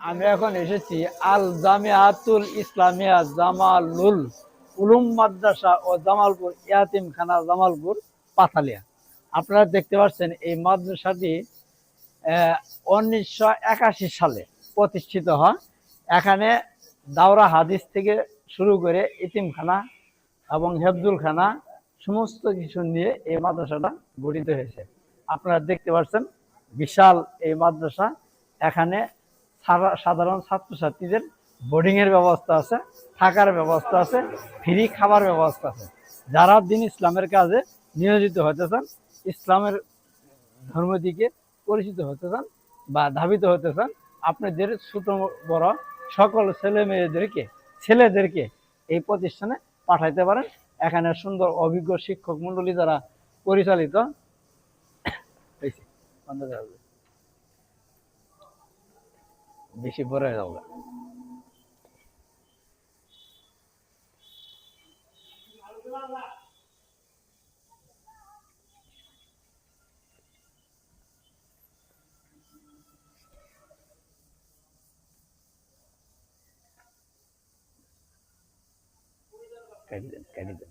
আমি এখন এসেছি আল জামিয়াতুল ইসলামিয়া জামালুল উলুম মাদ্রাসা ও জামালপুর ইয়াতিমখানা জামালপুর পাথালিয়া। আপনারা দেখতে পাচ্ছেন এই মাদ্রাসাটি 1981 সালে প্রতিষ্ঠিত হয়। এখানে দাওরা হাদিস থেকে শুরু করে ইতিমখানা এবং হেফজুলখানা সমস্ত কিছু নিয়ে এই মাদ্রাসাটা গঠিত হয়েছে। আপনারা দেখতে পাচ্ছেন বিশাল এই মাদ্রাসা। এখানে সাধারণ ছাত্রছাত্রীদের বোর্ডিংয়ের ব্যবস্থা আছে, থাকার ব্যবস্থা আছে, ফ্রি খাবার ব্যবস্থা আছে। যারা দিন ইসলামের কাজে নিয়োজিত হতে চান, ইসলামের ধর্ম দিকে পরিচিত হতে চান বা ধাবিত হতে চান, আপনাদের ছোট বড় সকল ছেলেদেরকে এই প্রতিষ্ঠানে পাঠাইতে পারেন। এখানে সুন্দর অভিজ্ঞ শিক্ষক মন্ডলী দ্বারা পরিচালিত বেশি বড় হয়ে যাবে। কেটে দেন, কেটে দেন।